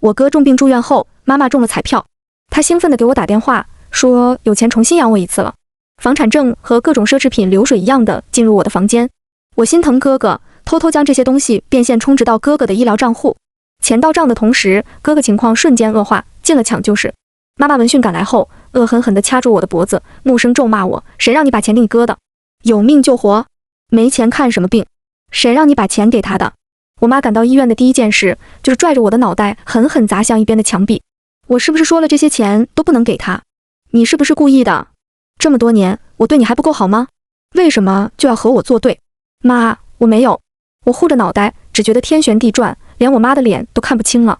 我哥重病住院后，妈妈中了彩票，她兴奋地给我打电话，说有钱重新养我一次了。房产证和各种奢侈品流水一样的进入我的房间，我心疼哥哥，偷偷将这些东西变现充值到哥哥的医疗账户。钱到账的同时，哥哥情况瞬间恶化，进了抢救室。妈妈闻讯赶来后，恶狠狠地掐住我的脖子，怒声咒骂我：谁让你把钱给你哥的？有命救活，没钱看什么病？谁让你把钱给他的？我妈赶到医院的第一件事就是拽着我的脑袋狠狠砸向一边的墙壁。我是不是说了这些钱都不能给他？你是不是故意的？这么多年我对你还不够好吗？为什么就要和我作对？妈，我没有。我护着脑袋，只觉得天旋地转，连我妈的脸都看不清了。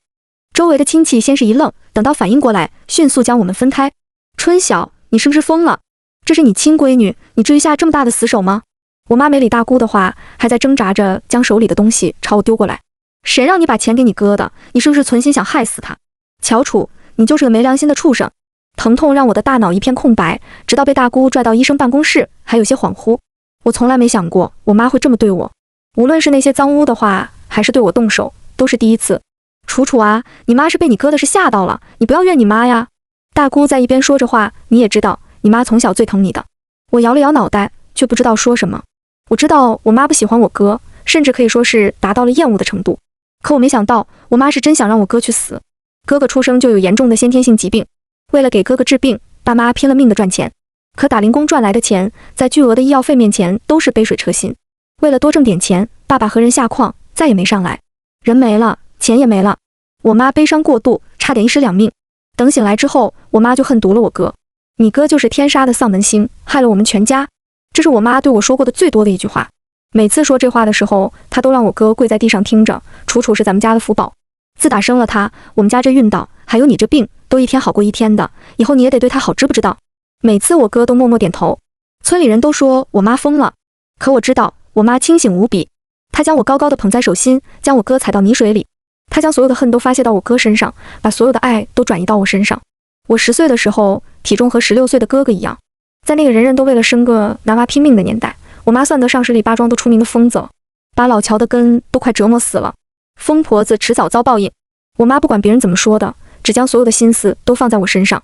周围的亲戚先是一愣，等到反应过来，迅速将我们分开。春晓，你是不是疯了？这是你亲闺女，你至于下这么大的死手吗？我妈没理大姑的话，还在挣扎着将手里的东西朝我丢过来。谁让你把钱给你哥的？你是不是存心想害死他？乔楚，你就是个没良心的畜生！疼痛让我的大脑一片空白，直到被大姑拽到医生办公室，还有些恍惚。我从来没想过我妈会这么对我，无论是那些脏污的话，还是对我动手，都是第一次。楚楚啊，你妈是被你哥的事吓到了，你不要怨你妈呀。大姑在一边说着话，你也知道，你妈从小最疼你的。我摇了摇脑袋，却不知道说什么。我知道我妈不喜欢我哥，甚至可以说是达到了厌恶的程度。可我没想到，我妈是真想让我哥去死。哥哥出生就有严重的先天性疾病，为了给哥哥治病，爸妈拼了命的赚钱。可打零工赚来的钱，在巨额的医药费面前都是杯水车薪。为了多挣点钱，爸爸和人下矿，再也没上来。人没了，钱也没了。我妈悲伤过度，差点一尸两命。等醒来之后，我妈就恨毒了我哥。你哥就是天杀的丧门星，害了我们全家。这是我妈对我说过的最多的一句话。每次说这话的时候，她都让我哥跪在地上听着。楚楚是咱们家的福宝，自打生了他，我们家这运道，还有你这病，都一天好过一天的。以后你也得对他好，知不知道？每次我哥都默默点头。村里人都说我妈疯了，可我知道我妈清醒无比。她将我高高的捧在手心，将我哥踩到泥水里。她将所有的恨都发泄到我哥身上，把所有的爱都转移到我身上。我10岁的时候，体重和16岁的哥哥一样。在那个人人都为了生个男娃拼命的年代，我妈算得上十里八庄都出名的疯子，把老乔的根都快折磨死了。疯婆子迟早遭报应。我妈不管别人怎么说的，只将所有的心思都放在我身上。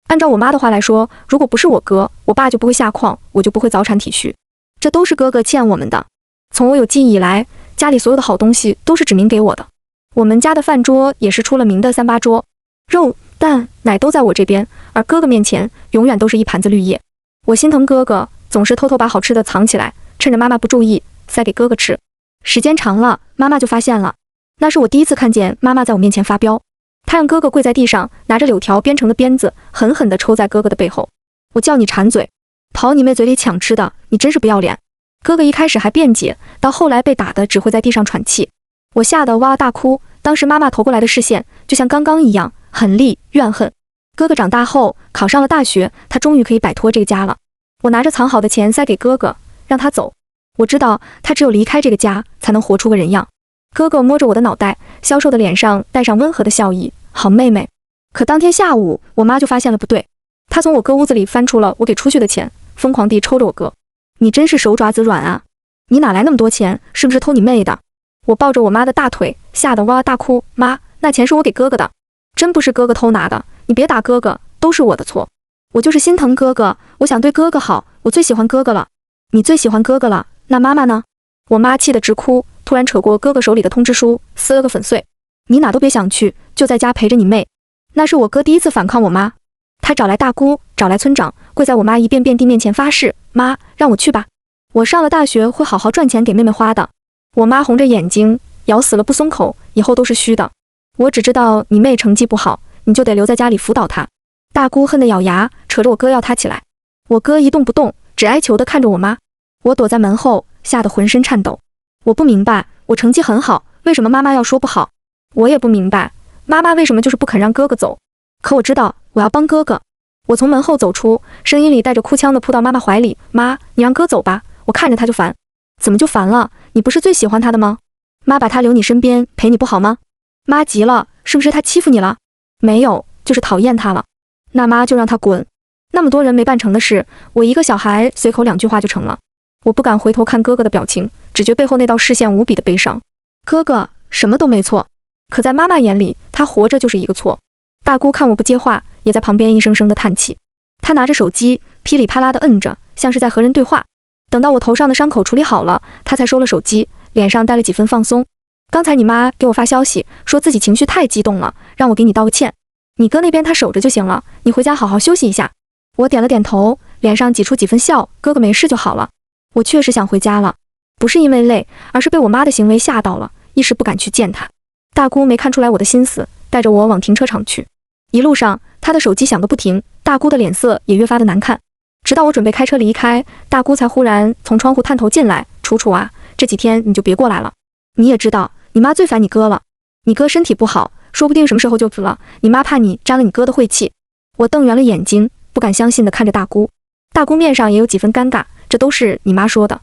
按照我妈的话来说，如果不是我哥，我爸就不会下矿，我就不会早产体虚。这都是哥哥欠我们的。从我有记忆以来，家里所有的好东西都是指明给我的。我们家的饭桌也是出了名的3-8桌，肉、蛋、奶都在我这边，而哥哥面前永远都是一盘子绿叶。我心疼哥哥，总是偷偷把好吃的藏起来，趁着妈妈不注意塞给哥哥吃。时间长了，妈妈就发现了。那是我第一次看见妈妈在我面前发飙。她让哥哥跪在地上，拿着柳条编成的鞭子，狠狠地抽在哥哥的背后。我叫你馋嘴，跑你妹嘴里抢吃的，你真是不要脸。哥哥一开始还辩解，到后来被打得只会在地上喘气。我吓得哇大哭。当时妈妈投过来的视线，就像刚刚一样，狠厉怨恨。哥哥长大后考上了大学，他终于可以摆脱这个家了。我拿着藏好的钱塞给哥哥，让他走。我知道他只有离开这个家，才能活出个人样。哥哥摸着我的脑袋，消瘦的脸上带上温和的笑意，好妹妹。可当天下午，我妈就发现了不对。她从我哥屋子里翻出了我给出去的钱，疯狂地抽着我哥。你真是手爪子软啊！你哪来那么多钱？是不是偷你妹的？我抱着我妈的大腿，吓得哇大哭。妈，那钱是我给哥哥的，真不是哥哥偷拿的。你别打哥哥，都是我的错。我就是心疼哥哥，我想对哥哥好，我最喜欢哥哥了。你最喜欢哥哥了，那妈妈呢？我妈气得直哭，突然扯过哥哥手里的通知书，撕了个粉碎。你哪都别想去，就在家陪着你妹。那是我哥第一次反抗我妈，他找来大姑，找来村长，跪在我妈一遍遍地面前发誓，妈，让我去吧，我上了大学会好好赚钱给妹妹花的。我妈红着眼睛，咬死了不松口，以后都是虚的。我只知道你妹成绩不好，你就得留在家里辅导她。大姑恨得咬牙，扯着我哥要她起来。我哥一动不动，只哀求地看着我妈。我躲在门后，吓得浑身颤抖。我不明白，我成绩很好，为什么妈妈要说不好？我也不明白，妈妈为什么就是不肯让哥哥走。可我知道，我要帮哥哥。我从门后走出，声音里带着哭腔地扑到妈妈怀里。妈，你让哥走吧，我看着他就烦。怎么就烦了？你不是最喜欢他的吗？妈把他留你身边陪你不好吗？妈急了，是不是他欺负你了？没有，就是讨厌他了。那妈就让他滚。那么多人没办成的事，我一个小孩随口2句话就成了。我不敢回头看哥哥的表情，只觉背后那道视线无比的悲伤。哥哥什么都没错，可在妈妈眼里，她活着就是一个错。大姑看我不接话，也在旁边一声声的叹气。她拿着手机噼里啪啦的摁着，像是在和人对话。等到我头上的伤口处理好了，她才收了手机，脸上带了几分放松。刚才你妈给我发消息，说自己情绪太激动了，让我给你道个歉。你哥那边他守着就行了，你回家好好休息一下。我点了点头，脸上挤出几分笑，哥哥没事就好了。我确实想回家了，不是因为累，而是被我妈的行为吓到了，一时不敢去见她。大姑没看出来我的心思，带着我往停车场去。一路上，她的手机响个不停，大姑的脸色也越发的难看。直到我准备开车离开，大姑才忽然从窗户探头进来：“楚楚啊，这几天你就别过来了。你也知道，你妈最烦你哥了。你哥身体不好，说不定什么时候就死了，你妈怕你沾了你哥的晦气。”我瞪圆了眼睛，不敢相信地看着大姑。大姑面上也有几分尴尬，这都是你妈说的。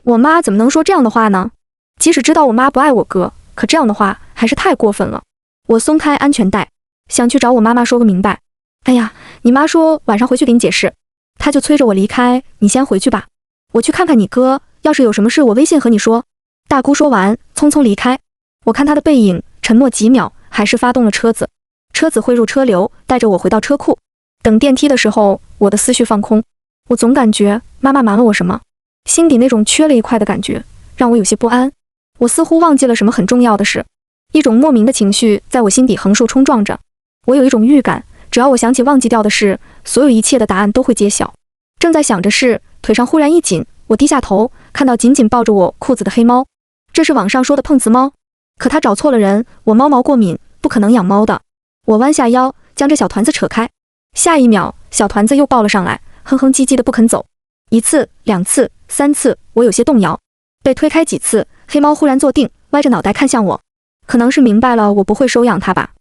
我妈怎么能说这样的话呢？即使知道我妈不爱我哥，可这样的话还是太过分了。我松开安全带，想去找我妈妈说个明白。哎呀，你妈说晚上回去给你解释，她就催着我离开，你先回去吧。我去看看你哥，要是有什么事我微信和你说。大姑说完，匆匆离开。我看她的背影，沉默几秒，还是发动了车子。车子汇入车流，带着我回到车库。等电梯的时候，我的思绪放空。我总感觉妈妈瞒了我什么，心底那种缺了一块的感觉，让我有些不安。我似乎忘记了什么很重要的事，一种莫名的情绪在我心底横竖冲撞着。我有一种预感，只要我想起忘记掉的事，所有一切的答案都会揭晓。正在想着事，腿上忽然一紧，我低下头，看到紧紧抱着我裤子的黑猫。这是网上说的碰瓷猫，可他找错了人，我猫毛过敏，不可能养猫的。我弯下腰，将这小团子扯开。下一秒，小团子又抱了上来，哼哼唧唧的不肯走。一次、两次、三次，我有些动摇。被推开几次，黑猫忽然坐定，歪着脑袋看向我。可能是明白了我不会收养它吧。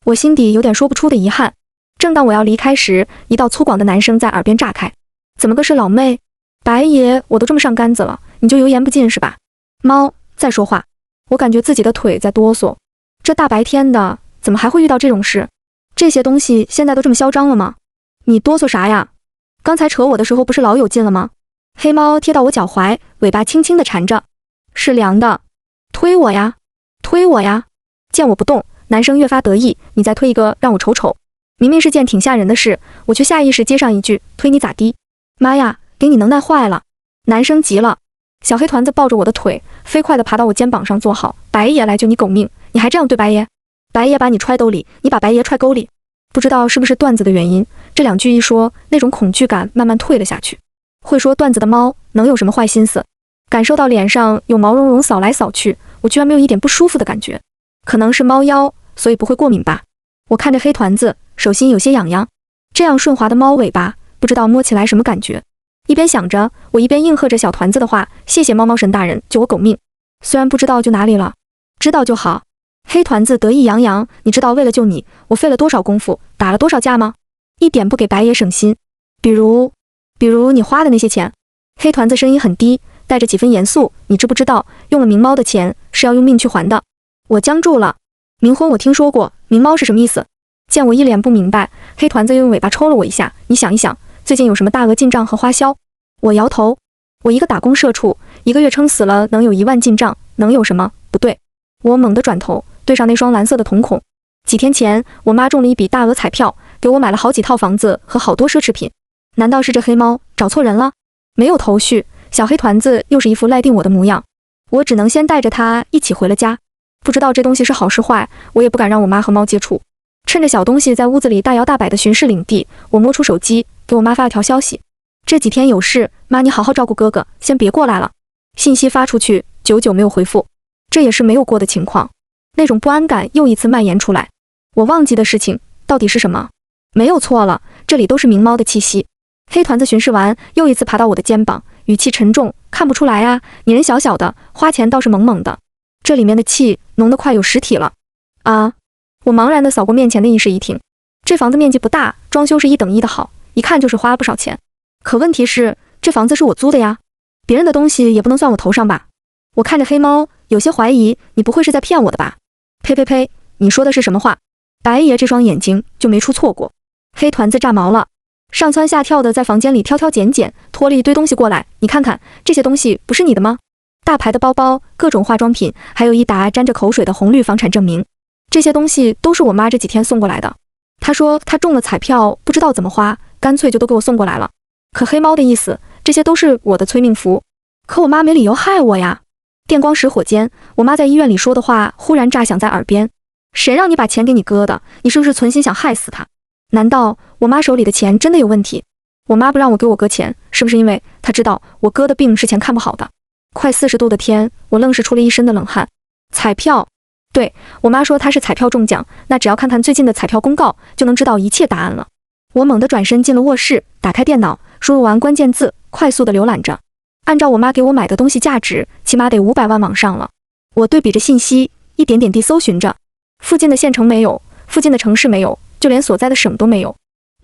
我心底有点说不出的遗憾。正当我要离开时，一道粗犷的男声在耳边炸开：“怎么个是老妹？白爷，我都这么上杆子了，你就油盐不进是吧？”猫再说话。我感觉自己的腿在哆嗦。这大白天的，怎么还会遇到这种事？这些东西现在都这么嚣张了吗？你哆嗦啥呀？刚才扯我的时候不是老有劲了吗？黑猫贴到我脚踝，尾巴轻轻地缠着，是凉的。推我呀，推我呀！见我不动，男生越发得意，你再推一个让我瞅瞅。明明是件挺吓人的事，我却下意识接上一句，推你咋地？妈呀，给你能耐坏了！男生急了，小黑团子抱着我的腿，飞快地爬到我肩膀上坐好。白爷来救你狗命，你还这样对白爷？白爷把你揣兜里，你把白爷揣沟里。不知道是不是段子的原因，这两句一说，那种恐惧感慢慢退了下去。会说段子的猫能有什么坏心思？感受到脸上有毛茸茸扫来扫去，我居然没有一点不舒服的感觉。可能是猫妖，所以不会过敏吧。我看着黑团子，手心有些痒痒。这样顺滑的猫尾巴，不知道摸起来什么感觉。一边想着，我一边应和着小团子的话：“谢谢猫猫神大人救我狗命。”虽然不知道救哪里了，知道就好。黑团子得意洋洋：“你知道为了救你，我费了多少功夫，打了多少架吗？一点不给白爷省心。比如你花的那些钱。”黑团子声音很低，带着几分严肃：“你知不知道，用了明猫的钱是要用命去还的？”我僵住了。冥婚我听说过，明猫是什么意思？见我一脸不明白，黑团子又用尾巴抽了我一下：“你想一想，最近有什么大额进账和花销？”我摇头。我一个打工社畜，一个月撑死了能有1万进账，能有什么？不对。我猛地转头，对上那双蓝色的瞳孔。几天前，我妈中了一笔大额彩票，给我买了好几套房子和好多奢侈品。难道是这黑猫找错人了？没有头绪，小黑团子又是一副赖定我的模样。我只能先带着他一起回了家。不知道这东西是好是坏，我也不敢让我妈和猫接触。趁着小东西在屋子里大摇大摆的巡视领地，我摸出手机，给我妈发了条消息：“这几天有事，妈你好好照顾哥哥，先别过来了。”信息发出去，久久没有回复。这也是没有过的情况，那种不安感又一次蔓延出来。我忘记的事情到底是什么？没有错了，这里都是明猫的气息。黑团子巡视完，又一次爬到我的肩膀，语气沉重：“看不出来啊，你人小小的，花钱倒是猛猛的。这里面的气浓得快有实体了。”啊！我茫然地扫过面前的一室一厅，这房子面积不大，装修是1等1的好，一看就是花了不少钱。可问题是，这房子是我租的呀，别人的东西也不能算我头上吧？我看着黑猫，有些怀疑，你不会是在骗我的吧？呸呸呸，你说的是什么话？白爷这双眼睛就没出错过。黑团子炸毛了，上蹿下跳的在房间里挑挑拣拣，拖了一堆东西过来。你看看，这些东西不是你的吗？大牌的包包，各种化妆品，还有一沓沾着口水的红绿房产证明。这些东西都是我妈这几天送过来的。她说她中了彩票，不知道怎么花，干脆就都给我送过来了。可黑猫的意思，这些都是我的催命符。可我妈没理由害我呀。电光石火间，我妈在医院里说的话忽然炸响在耳边。谁让你把钱给你哥的？你是不是存心想害死他？难道我妈手里的钱真的有问题？我妈不让我给我哥钱，是不是因为她知道我哥的病是钱看不好的？快40度的天，我愣是出了一身的冷汗。彩票，对，我妈说她是彩票中奖，那只要看看最近的彩票公告，就能知道一切答案了。我猛地转身进了卧室，打开电脑，输入完关键字，快速地浏览着。按照我妈给我买的东西价值，起码得500万往上了。我对比着信息，一点点地搜寻着，附近的县城没有，附近的城市没有，就连所在的省都没有。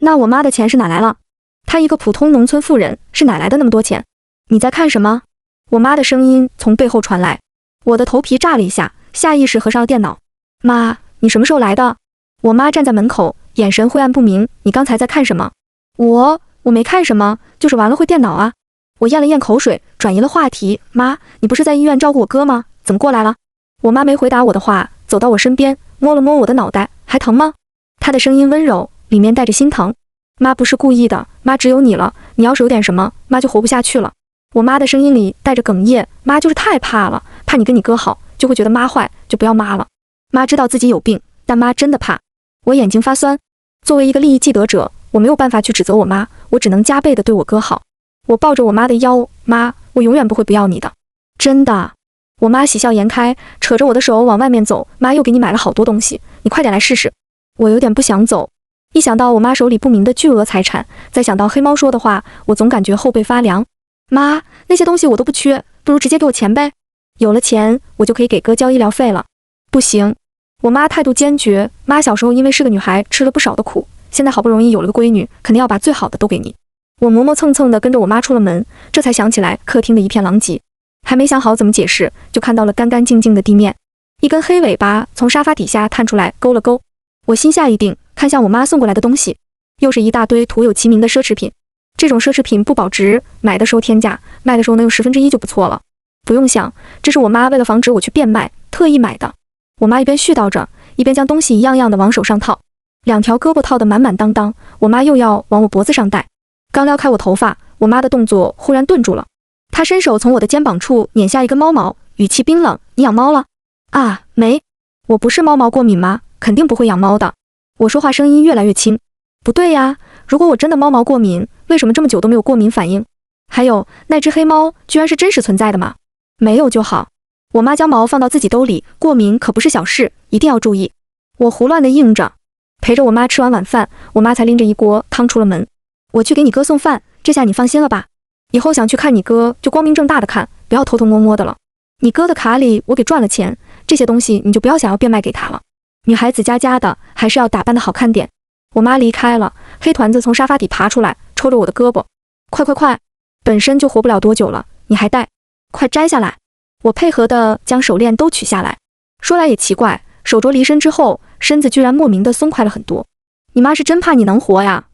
那我妈的钱是哪来了？她一个普通农村妇人，是哪来的那么多钱？你在看什么？我妈的声音从背后传来。我的头皮炸了一下，下意识合上了电脑。妈，你什么时候来的？我妈站在门口，眼神晦暗不明。你刚才在看什么？我没看什么，就是玩了会电脑啊。我咽了咽口水，转移了话题。妈，你不是在医院照顾我哥吗？怎么过来了？我妈没回答我的话，走到我身边，摸了摸我的脑袋。还疼吗？她的声音温柔，里面带着心疼。妈不是故意的，妈只有你了，你要是有点什么，妈就活不下去了。我妈的声音里带着哽咽，妈就是太怕了，怕你跟你哥好，就会觉得妈坏，就不要妈了。妈知道自己有病，但妈真的怕。我眼睛发酸。作为一个利益既得者，我没有办法去指责我妈，我只能加倍的对我哥好。我抱着我妈的腰，妈，我永远不会不要你的，真的。我妈喜笑颜开，扯着我的手往外面走。妈又给你买了好多东西，你快点来试试。我有点不想走，一想到我妈手里不明的巨额财产，再想到黑猫说的话，我总感觉后背发凉。妈，那些东西我都不缺，不如直接给我钱呗。有了钱，我就可以给哥交医疗费了。不行，我妈态度坚决。妈小时候因为是个女孩，吃了不少的苦，现在好不容易有了个闺女，肯定要把最好的都给你。我磨磨蹭蹭地跟着我妈出了门，这才想起来客厅的一片狼藉，还没想好怎么解释，就看到了干干净净的地面，一根黑尾巴从沙发底下探出来，勾了勾。我心下一定，看向我妈送过来的东西，又是一大堆徒有其名的奢侈品。这种奢侈品不保值，买的时候天价，卖的时候能有1/10就不错了。不用想，这是我妈为了防止我去变卖，特意买的。我妈一边絮叨着，一边将东西一样样的往手上套，2条胳膊套得满满当当，我妈又要往我脖子上戴。刚撩开我头发，我妈的动作忽然顿住了，她伸手从我的肩膀处捻下一根猫毛，语气冰冷：你养猫了？啊，没，我不是猫毛过敏吗？肯定不会养猫的。我说话声音越来越轻。不对呀，如果我真的猫毛过敏，为什么这么久都没有过敏反应？还有，那只黑猫居然是真实存在的吗？没有就好。我妈将毛放到自己兜里，过敏可不是小事，一定要注意。我胡乱的应着。陪着我妈吃完晚饭，我妈才拎着一锅汤出了门。我去给你哥送饭，这下你放心了吧？以后想去看你哥，就光明正大的看，不要偷偷摸摸的了。你哥的卡里我给赚了钱，这些东西你就不要想要变卖给他了。女孩子家家的，还是要打扮的好看点。我妈离开了，黑团子从沙发底爬出来，抽着我的胳膊，快，本身就活不了多久了，你还戴，快摘下来。我配合的将手链都取下来。说来也奇怪，手镯离身之后，身子居然莫名的松快了很多。你妈是真怕你能活呀。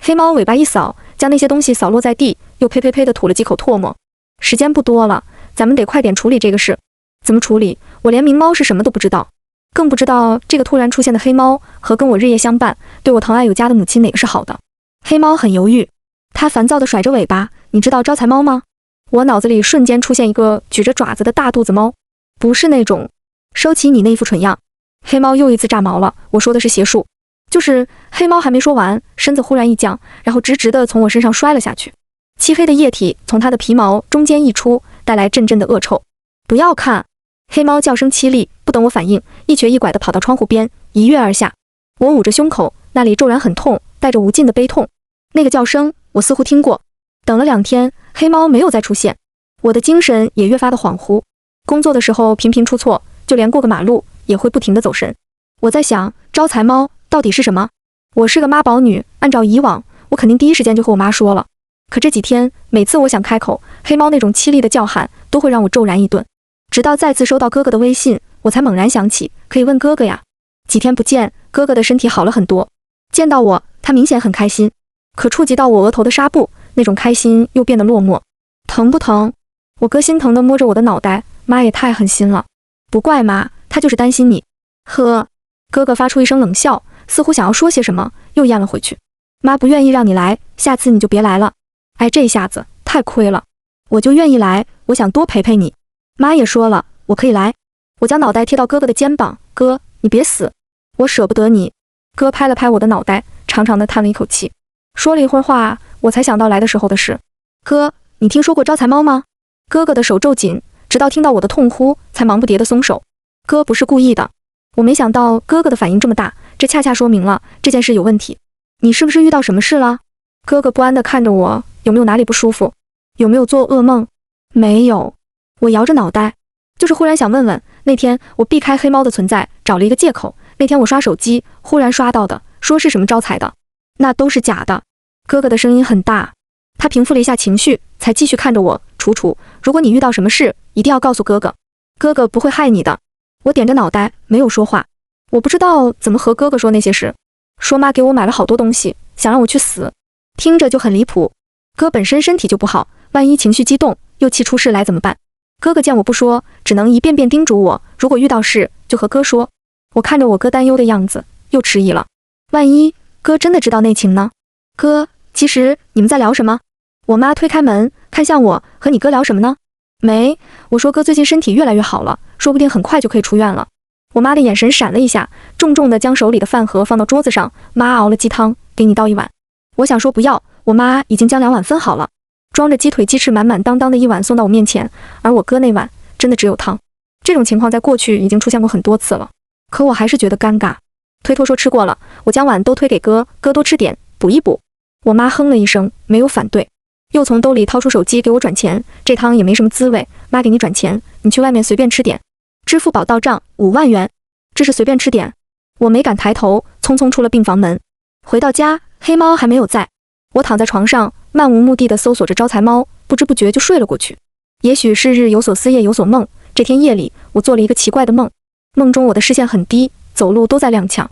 黑猫尾巴一扫，将那些东西扫落在地，又呸呸呸的吐了几口唾沫。时间不多了，咱们得快点处理这个事。怎么处理？我连明猫是什么都不知道，更不知道这个突然出现的黑猫和跟我日夜相伴，对我疼爱有加的母亲哪个是好的。黑猫很犹豫，它烦躁地甩着尾巴。你知道招财猫吗？我脑子里瞬间出现一个举着爪子的大肚子猫，不是那种。收起你那一副蠢样。黑猫又一次炸毛了，我说的是邪术。就是黑猫还没说完，身子忽然一僵，然后直直地从我身上摔了下去。漆黑的液体从它的皮毛中间溢出，带来阵阵的恶臭。不要看！黑猫叫声凄厉，不等我反应，一瘸一拐地跑到窗户边，一跃而下。我捂着胸口，那里骤然很痛，带着无尽的悲痛。那个叫声我似乎听过。等了2天，黑猫没有再出现，我的精神也越发的恍惚。工作的时候频频出错，就连过个马路也会不停地走神。我在想，招财猫到底是什么？我是个妈宝女，按照以往，我肯定第一时间就和我妈说了。可这几天，每次我想开口，黑猫那种凄厉的叫喊都会让我骤然一顿。直到再次收到哥哥的微信，我才猛然想起，可以问哥哥呀。几天不见，哥哥的身体好了很多，见到我，他明显很开心。可触及到我额头的纱布，那种开心又变得落寞。疼不疼？我哥心疼地摸着我的脑袋，妈也太狠心了。不怪妈，他就是担心你。呵，哥哥发出一声冷笑，似乎想要说些什么，又咽了回去。妈不愿意让你来，下次你就别来了。哎，这下子太亏了，我就愿意来，我想多陪陪你。妈也说了，我可以来。我将脑袋贴到哥哥的肩膀，哥，你别死，我舍不得你。哥拍了拍我的脑袋，长长的叹了一口气，说了一会儿话，我才想到来的时候的事。哥，你听说过招财猫吗？哥哥的手皱紧，直到听到我的痛呼，才忙不迭地松手。哥不是故意的。我没想到哥哥的反应这么大，这恰恰说明了这件事有问题。你是不是遇到什么事了？哥哥不安地看着我，有没有哪里不舒服？有没有做噩梦？没有。我摇着脑袋，就是忽然想问问，那天我避开黑猫的存在，找了一个借口。那天我刷手机，忽然刷到的，说是什么招财的，那都是假的。哥哥的声音很大，他平复了一下情绪，才继续看着我，楚楚，如果你遇到什么事，一定要告诉哥哥，哥哥不会害你的。我点着脑袋，没有说话。我不知道怎么和哥哥说那些事，说妈给我买了好多东西，想让我去死，听着就很离谱。哥本身身体就不好，万一情绪激动，又气出事来怎么办？哥哥见我不说，只能一遍遍叮嘱我，如果遇到事，就和哥说。我看着我哥担忧的样子，又迟疑了。万一哥真的知道内情呢？哥，其实你们在聊什么？我妈推开门，看向我，和你哥聊什么呢？没，我说哥最近身体越来越好了，说不定很快就可以出院了。我妈的眼神闪了一下，重重地将手里的饭盒放到桌子上。妈熬了鸡汤，给你倒一碗。我想说不要，我妈已经将2碗分好了，装着鸡腿鸡翅满满当当的一碗送到我面前，而我哥那碗真的只有汤。这种情况在过去已经出现过很多次了，可我还是觉得尴尬。推脱说吃过了，我将碗都推给哥，哥多吃点，补一补。我妈哼了一声，没有反对，又从兜里掏出手机给我转钱。这汤也没什么滋味，妈给你转钱，你去外面随便吃点。支付宝到账5万元，这是随便吃点。我没敢抬头，匆匆出了病房门。回到家，黑猫还没有在。我躺在床上，漫无目的地搜索着招财猫，不知不觉就睡了过去。也许是日有所思夜有所梦，这天夜里我做了一个奇怪的梦。梦中我的视线很低，走路都在踉跄。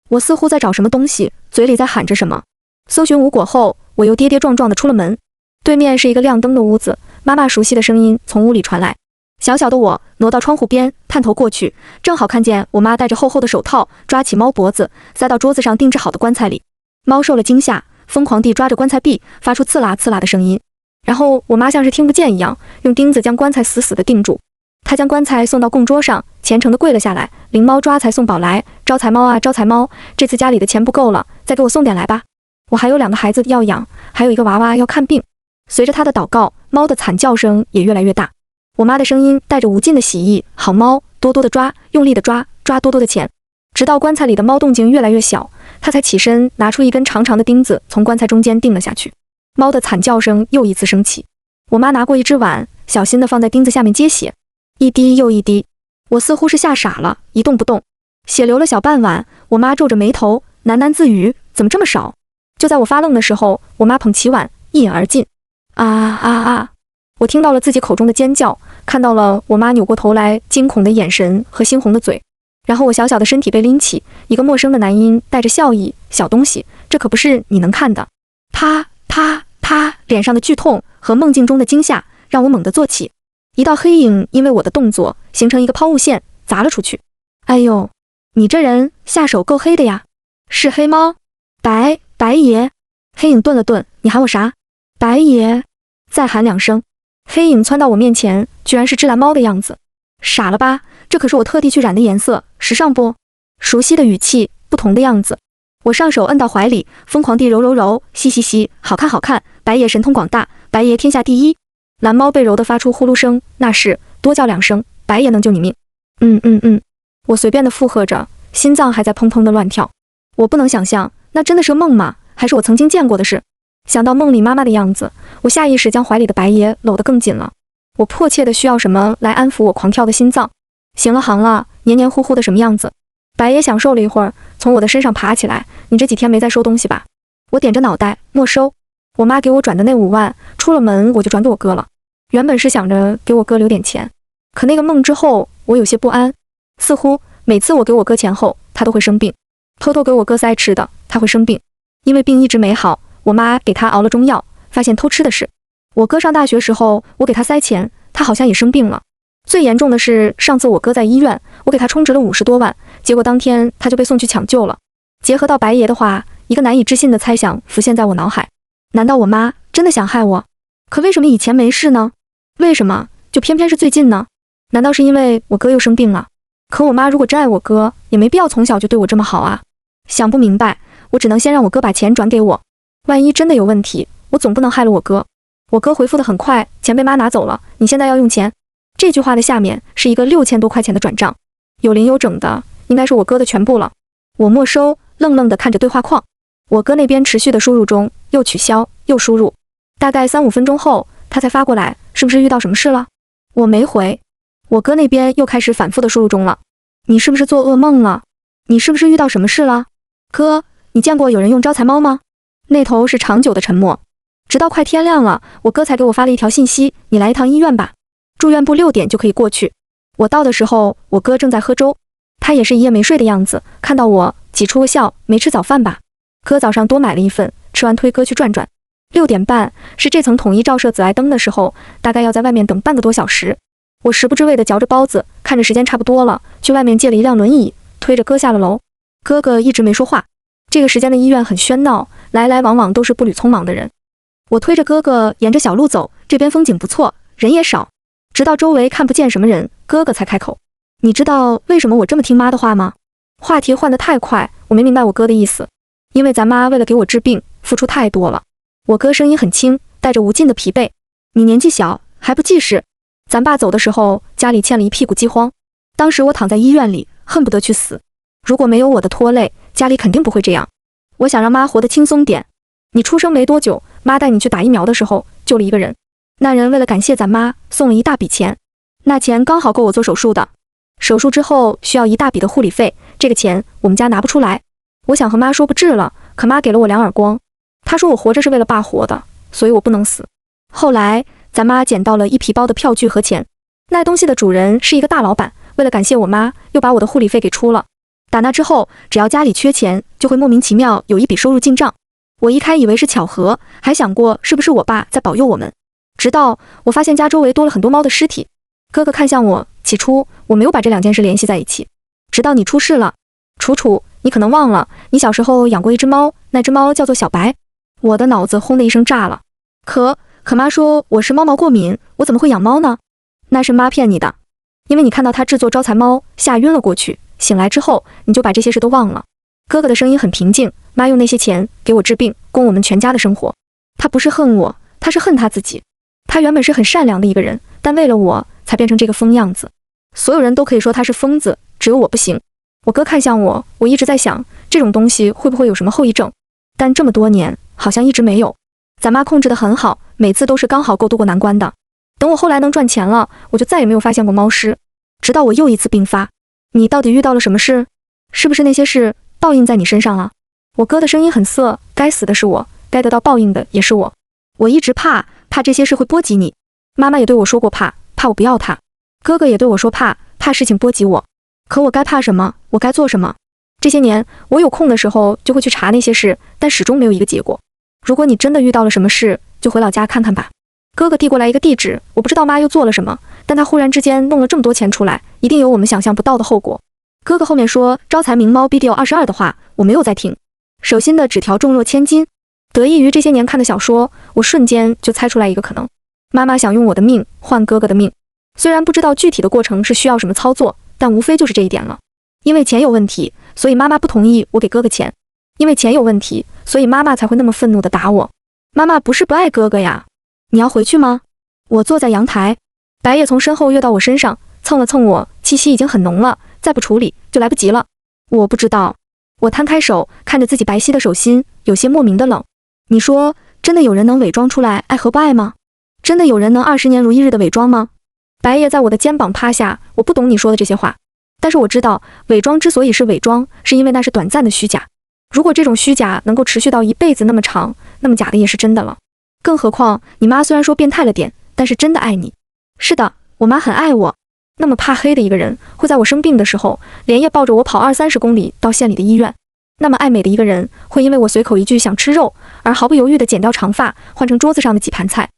我似乎在找什么东西，嘴里在喊着什么。搜寻无果后，我又跌跌撞撞地出了门。对面是一个亮灯的屋子，妈妈熟悉的声音从屋里传来。小小的我挪到窗户边，探头过去，正好看见我妈戴着厚厚的手套，抓起猫脖子，塞到桌子上定制好的棺材里。猫受了惊吓，疯狂地抓着棺材壁，发出刺啦刺啦的声音。然后我妈像是听不见一样，用钉子将棺材死死地钉住。她将棺材送到供桌上，虔诚地跪了下来。灵猫抓财送宝来，招财猫啊招财猫，这次家里的钱不够了，再给我送点来吧。我还有2个孩子要养，还有一个娃娃要看病。随着她的祷告，猫的惨叫声也越来越大。我妈的声音带着无尽的喜意，好猫，多多的抓，用力的抓，抓多多的钱。直到棺材里的猫动静越来越小，她才起身拿出一根长长的钉子，从棺材中间钉了下去。猫的惨叫声又一次升起。我妈拿过一只碗，小心地放在钉子下面接血，一滴又一滴。我似乎是吓傻了，一动不动。血流了小半碗，我妈皱着眉头，喃喃自语，怎么这么少？就在我发愣的时候，我妈捧起碗，一饮而尽。啊啊啊！我听到了自己口中的尖叫，看到了我妈扭过头来惊恐的眼神和猩红的嘴。然后我小小的身体被拎起，一个陌生的男音带着笑意，小东西，这可不是你能看的。啪啪啪，脸上的剧痛和梦境中的惊吓让我猛地坐起。一道黑影因为我的动作形成一个抛物线，砸了出去。哎呦，你这人下手够黑的呀！是黑猫？白爷。黑影顿了顿，你喊我啥？白爷。再喊2声。黑影窜到我面前，居然是只蓝猫的样子。傻了吧？这可是我特地去染的颜色，时尚不？熟悉的语气，不同的样子。我上手摁到怀里，疯狂地揉揉揉，嘻嘻嘻，好看好看，白爷神通广大，白爷天下第一。蓝猫被揉得发出呼噜声，那是，多叫2声，白爷能救你命。我随便地附和着，心脏还在砰砰地乱跳。我不能想象，那真的是个梦吗？还是我曾经见过的事？想到梦里妈妈的样子，我下意识将怀里的白爷搂得更紧了。我迫切地需要什么来安抚我狂跳的心脏。行了行了，黏黏糊糊的什么样子？白爷享受了一会儿，从我的身上爬起来。你这几天没在收东西吧？我点着脑袋，没收。我妈给我转的那5万，出了门我就转给我哥了。原本是想着给我哥留点钱，可那个梦之后，我有些不安。似乎每次我给我哥钱后，他都会生病。偷偷给我哥塞吃的，他会生病。因为病一直没好，我妈给他熬了中药，发现偷吃的事。我哥上大学时候，我给他塞钱，他好像也生病了。最严重的是，上次我哥在医院，我给他充值了50多万，结果当天他就被送去抢救了。结合到白爷的话，一个难以置信的猜想浮现在我脑海：难道我妈真的想害我？可为什么以前没事呢？为什么就偏偏是最近呢？难道是因为我哥又生病了？可我妈如果真爱我哥，也没必要从小就对我这么好啊。想不明白，我只能先让我哥把钱转给我，万一真的有问题，我总不能害了我哥。我哥回复得很快，钱被妈拿走了，你现在要用钱。这句话的下面是一个6000多块钱的转账，有零有整的，应该是我哥的全部了。我没收，愣愣地看着对话框，我哥那边持续的输入中，又取消又输入，大概3-5分钟后，他才发过来，是不是遇到什么事了？我没回，我哥那边又开始反复的输入中了，你是不是做噩梦了？你是不是遇到什么事了？哥，你见过有人用招财猫吗？那头是长久的沉默，直到快天亮了，我哥才给我发了一条信息，你来一趟医院吧，住院部6点就可以过去。我到的时候，我哥正在喝粥，他也是一夜没睡的样子，看到我挤出个笑，没吃早饭吧？哥早上多买了一份，吃完推哥去转转。6点半是这层统一照射紫外灯的时候，大概要在外面等半个多小时。我食不知味地嚼着包子，看着时间差不多了，去外面借了一辆轮椅，推着哥下了楼。哥哥一直没说话。这个时间的医院很喧闹，来来往往都是步履匆忙的人。我推着哥哥沿着小路走，这边风景不错，人也少。直到周围看不见什么人，哥哥才开口：你知道为什么我这么听妈的话吗？话题换得太快，我没明白我哥的意思。因为咱妈为了给我治病，付出太多了。我哥声音很轻，带着无尽的疲惫。你年纪小，还不记事。咱爸走的时候，家里欠了一屁股饥荒。当时我躺在医院里，恨不得去死。如果没有我的拖累，家里肯定不会这样。我想让妈活得轻松点。你出生没多久，妈带你去打疫苗的时候，救了一个人。那人为了感谢咱妈，送了一大笔钱。那钱刚好够我做手术的。手术之后需要一大笔的护理费，这个钱我们家拿不出来。我想和妈说不治了，可妈给了我2耳光。她说我活着是为了爸活的，所以我不能死。后来咱妈捡到了一皮包的票据和钱。那东西的主人是一个大老板，为了感谢我妈，又把我的护理费给出了。打那之后，只要家里缺钱，就会莫名其妙有一笔收入进账。我一开以为是巧合，还想过是不是我爸在保佑我们。直到我发现家周围多了很多猫的尸体。哥哥看向我，起初我没有把这2件事联系在一起，直到你出事了。楚楚，你可能忘了，你小时候养过一只猫，那只猫叫做小白。我的脑子轰的一声炸了。可妈说我是猫毛过敏，我怎么会养猫呢？那是妈骗你的，因为你看到他制作招财猫，吓晕了过去，醒来之后你就把这些事都忘了。哥哥的声音很平静，妈用那些钱给我治病，供我们全家的生活。他不是恨我，他是恨他自己。他原本是很善良的一个人，但为了我才变成这个疯样子。所有人都可以说他是疯子，只有我不行。我哥看向我，我一直在想，这种东西会不会有什么后遗症？但这么多年，好像一直没有。咱妈控制得很好，每次都是刚好够渡过难关的。等我后来能赚钱了，我就再也没有发现过猫尸，直到我又一次病发。你到底遇到了什么事？是不是那些事报应在你身上了？我哥的声音很涩，该死的是我，该得到报应的也是我。我一直怕这些事会波及你。妈妈也对我说过怕我不要他。哥哥也对我说怕事情波及我。可我该怕什么？我该做什么？这些年，我有空的时候就会去查那些事，但始终没有一个结果。如果你真的遇到了什么事，就回老家看看吧。哥哥递过来一个地址，我不知道妈又做了什么，但他忽然之间弄了这么多钱出来，一定有我们想象不到的后果。哥哥后面说招财明猫 BDO 22的话，我没有再听。手心的纸条重若千斤。得益于这些年看的小说，我瞬间就猜出来一个可能。妈妈想用我的命换哥哥的命，虽然不知道具体的过程是需要什么操作，但无非就是这一点了。因为钱有问题，所以妈妈不同意我给哥哥钱。因为钱有问题，所以妈妈才会那么愤怒地打我。妈妈不是不爱哥哥呀。你要回去吗？我坐在阳台，白夜从身后跃到我身上，蹭了蹭我，气息已经很浓了，再不处理就来不及了。我不知道。我摊开手，看着自己白皙的手心，有些莫名的冷。你说，真的有人能伪装出来爱和不爱吗？真的有人能20年如一日的伪装吗？白夜在我的肩膀趴下，我不懂你说的这些话，但是我知道，伪装之所以是伪装，是因为那是短暂的虚假。如果这种虚假能够持续到一辈子那么长，那么假的也是真的了。更何况，你妈虽然说变态了点，但是真的爱你。是的，我妈很爱我。那么怕黑的一个人，会在我生病的时候，连夜抱着我跑20-30公里到县里的医院。那么爱美的一个人，会因为我随口一句想吃肉，而毫不犹豫地剪掉长发，换成桌子上的几盘菜。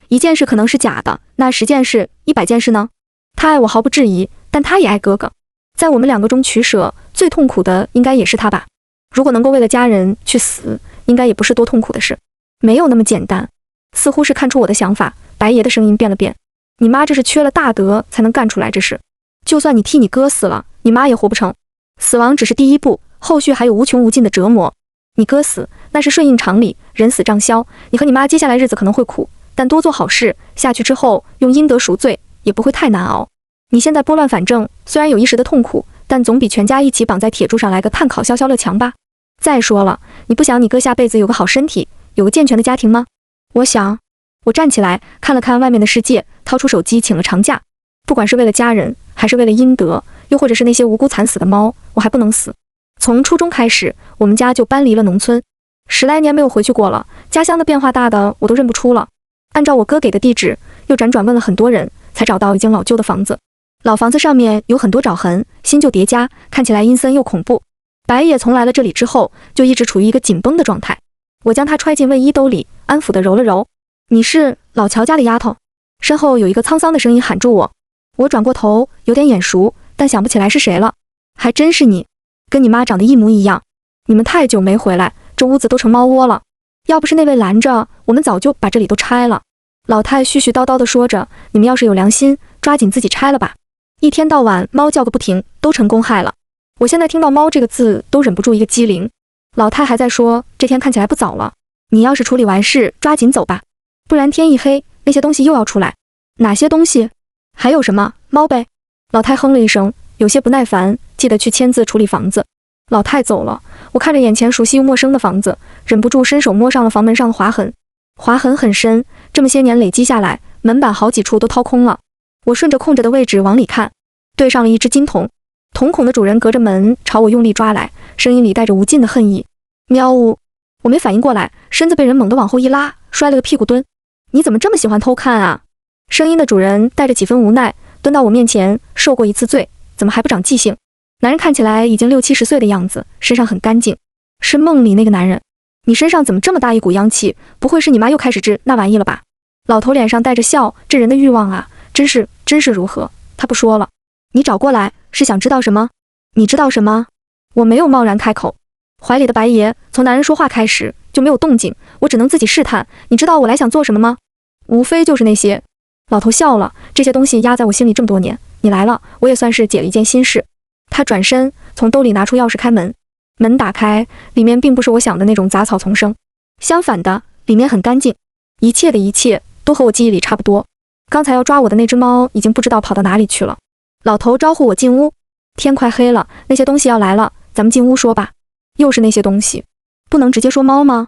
一件事可能是假的，那10件事、100件事呢？他爱我毫不质疑，但他也爱哥哥。在我们两个中取舍，最痛苦的应该也是他吧。如果能够为了家人去死，应该也不是多痛苦的事。没有那么简单。似乎是看出我的想法，白爷的声音变了变。你妈这是缺了大德才能干出来这事。就算你替你哥死了，你妈也活不成。死亡只是第一步，后续还有无穷无尽的折磨。你哥死，那是顺应常理，人死账消。你和你妈接下来日子可能会苦，但多做好事下去之后，用阴德赎罪，也不会太难熬。你现在拨乱反正，虽然有一时的痛苦，但总比全家一起绑在铁柱上来个碳烤消消乐强吧。再说了，你不想你哥下辈子有个好身体，有个健全的家庭吗？我想。我站起来，看了看外面的世界，掏出手机请了长假。不管是为了家人，还是为了阴德，又或者是那些无辜惨死的猫，我还不能死。从初中开始，我们家就搬离了农村，10来年没有回去过了，家乡的变化大的我都认不出了。按照我哥给的地址，又辗转问了很多人，才找到已经老旧的房子。老房子上面有很多爪痕，新旧叠加，看起来阴森又恐怖。白野从来了这里之后，就一直处于一个紧绷的状态。我将他揣进卫衣兜里，安抚地揉了揉。你是老乔家的丫头？身后有一个沧桑的声音喊住我。我转过头，有点眼熟，但想不起来是谁了。还真是你，跟你妈长得一模一样。你们太久没回来，这屋子都成猫窝了。要不是那位拦着，我们早就把这里都拆了。老太絮絮叨叨地说着，你们要是有良心，抓紧自己拆了吧。一天到晚猫叫个不停，都成公害了。我现在听到猫这个字都忍不住一个机灵。老太还在说，这天看起来不早了，你要是处理完事，抓紧走吧。不然天一黑，那些东西又要出来。哪些东西？还有什么？猫呗。老太哼了一声，有些不耐烦，记得去签字处理房子。老太走了，我看着眼前熟悉又陌生的房子，忍不住伸手摸上了房门上的划痕。划痕很深，这么些年累积下来，门板好几处都掏空了。我顺着空着的位置往里看，对上了一只金童。瞳孔的主人隔着门朝我用力抓来，声音里带着无尽的恨意。喵呜！我没反应过来，身子被人猛地往后一拉，摔了个屁股蹲。你怎么这么喜欢偷看啊？声音的主人带着几分无奈，蹲到我面前，受过一次罪，怎么还不长记性？男人看起来已经60、70岁的样子，身上很干净，是梦里那个男人。你身上怎么这么大一股阳气？不会是你妈又开始治那玩意了吧？老头脸上带着笑，这人的欲望啊，真是如何？他不说了。你找过来是想知道什么？你知道什么？我没有贸然开口。怀里的白爷从男人说话开始就没有动静，我只能自己试探。你知道我来想做什么吗？无非就是那些。老头笑了，这些东西压在我心里这么多年，你来了，我也算是解了一件心事。他转身从兜里拿出钥匙开门，门打开，里面并不是我想的那种杂草丛生，相反的，里面很干净，一切的一切都和我记忆里差不多。刚才要抓我的那只猫已经不知道跑到哪里去了。老头招呼我进屋，天快黑了，那些东西要来了，咱们进屋说吧。又是那些东西，不能直接说猫吗？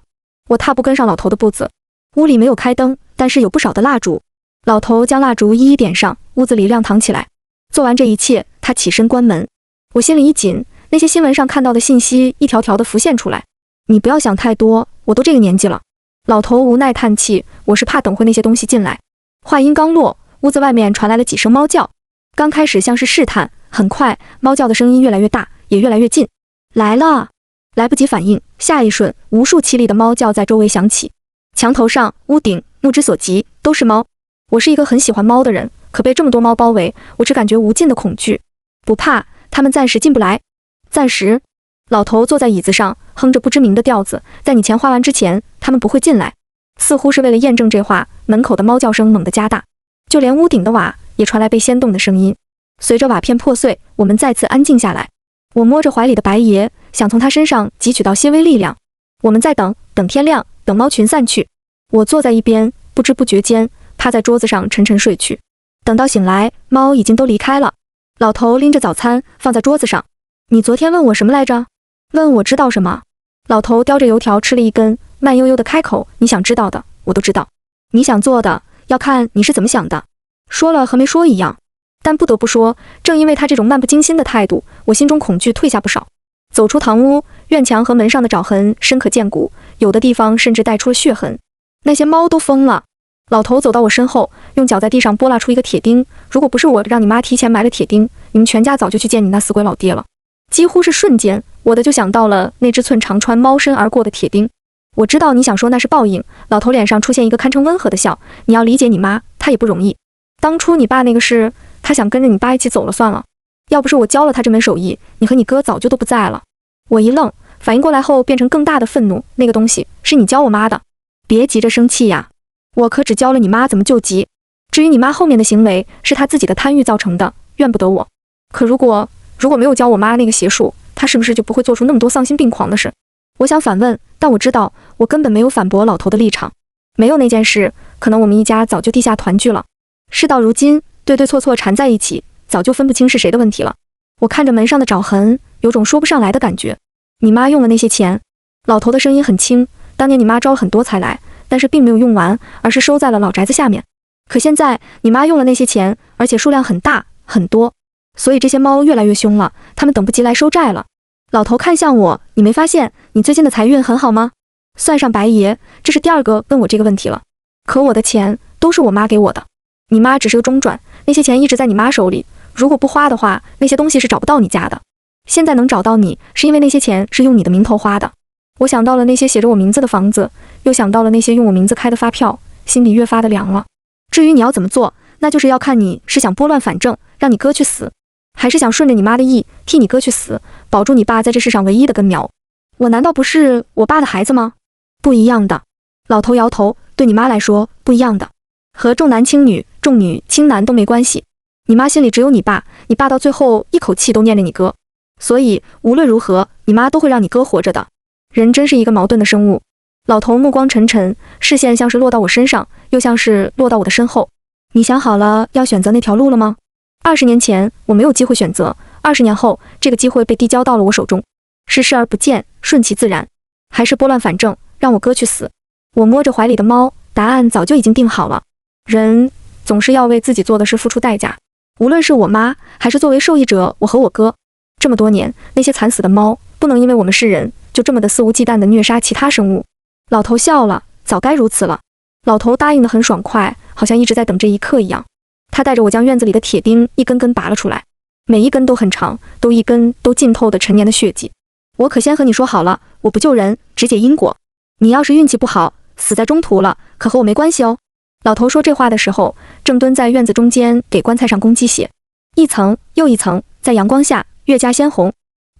我踏步跟上老头的步子。屋里没有开灯，但是有不少的蜡烛。老头将蜡烛一一点上，屋子里亮堂起来。做完这一切，他起身关门。我心里一紧，那些新闻上看到的信息一条条的浮现出来。你不要想太多，我都这个年纪了。老头无奈叹气，我是怕等会那些东西进来。话音刚落，屋子外面传来了几声猫叫。刚开始像是试探，很快猫叫的声音越来越大，也越来越近。来了！来不及反应，下一瞬，无数凄厉的猫叫在周围响起。墙头上、屋顶，目之所及都是猫。我是一个很喜欢猫的人，可被这么多猫包围，我只感觉无尽的恐惧。不怕，他们暂时进不来。暂时。老头坐在椅子上，哼着不知名的调子，在你钱花完之前，他们不会进来。似乎是为了验证这话，门口的猫叫声猛地加大，就连屋顶的瓦也传来被掀动的声音。随着瓦片破碎，我们再次安静下来。我摸着怀里的白爷，想从他身上汲取到些微力量。我们在等天亮，等猫群散去。我坐在一边，不知不觉间趴在桌子上沉沉睡去。等到醒来，猫已经都离开了。老头拎着早餐放在桌子上。你昨天问我什么来着？问我知道什么？老头叼着油条吃了一根，慢悠悠地开口，你想知道的我都知道，你想做的要看你是怎么想的。说了和没说一样。但不得不说，正因为他这种漫不经心的态度，我心中恐惧退下不少。走出堂屋，院墙和门上的爪痕深可见骨，有的地方甚至带出了血痕。那些猫都疯了。老头走到我身后，用脚在地上拨拉出一个铁钉。如果不是我让你妈提前埋了铁钉，你们全家早就去见你那死鬼老爹了。几乎是瞬间，我的就想到了那只寸长穿猫身而过的铁钉。我知道你想说那是报应。老头脸上出现一个堪称温和的笑。你要理解你妈，她也不容易。当初你爸那个事，他想跟着你爸一起走了算了。要不是我教了他这门手艺，你和你哥早就都不在了。我一愣，反应过来后变成更大的愤怒，那个东西是你教我妈的。别急着生气呀，我可只教了你妈怎么救急。至于你妈后面的行为是她自己的贪欲造成的，怨不得我。可如果没有教我妈那个邪术，她是不是就不会做出那么多丧心病狂的事？我想反问，但我知道我根本没有反驳老头的立场。没有那件事，可能我们一家早就地下团聚了。事到如今，对对错错缠在一起，早就分不清是谁的问题了。我看着门上的爪痕，有种说不上来的感觉。你妈用了那些钱。老头的声音很轻，当年你妈招了很多财来，但是并没有用完，而是收在了老宅子下面。可现在你妈用了那些钱，而且数量很大很多，所以这些猫越来越凶了，它们等不及来收债了。老头看向我，你没发现你最近的财运很好吗？算上白爷，这是第二个问我这个问题了。可我的钱都是我妈给我的，你妈只是个中转，那些钱一直在你妈手里，如果不花的话，那些东西是找不到你家的。现在能找到你，是因为那些钱是用你的名头花的。我想到了那些写着我名字的房子，又想到了那些用我名字开的发票，心里越发的凉了。至于你要怎么做，那就是要看你是想拨乱反正，让你哥去死，还是想顺着你妈的意，替你哥去死，保住你爸在这世上唯一的根苗。我难道不是我爸的孩子吗？不一样的。老头摇头，对你妈来说不一样的，和重男轻女、重女轻男都没关系。你妈心里只有你爸，你爸到最后一口气都念着你哥，所以无论如何，你妈都会让你哥活着的。人真是一个矛盾的生物。老头目光沉沉，视线像是落到我身上，又像是落到我的身后。你想好了要选择那条路了吗？20年前我没有机会选择，20年后这个机会被递交到了我手中，是视而不见，顺其自然，还是拨乱反正，让我哥去死？我摸着怀里的猫，答案早就已经定好了。人总是要为自己做的事付出代价，无论是我妈，还是作为受益者我和我哥。这么多年，那些惨死的猫，不能因为我们是人，就这么的肆无忌惮地虐杀其他生物。老头笑了，早该如此了。老头答应得很爽快，好像一直在等这一刻一样。他带着我将院子里的铁钉一根根拔了出来，每一根都很长，一根都浸透的陈年的血迹。我可先和你说好了，我不救人，只解因果。你要是运气不好，死在中途了，可和我没关系哦。老头说这话的时候，正蹲在院子中间给棺材上供鸡血，一层又一层，在阳光下越加鲜红。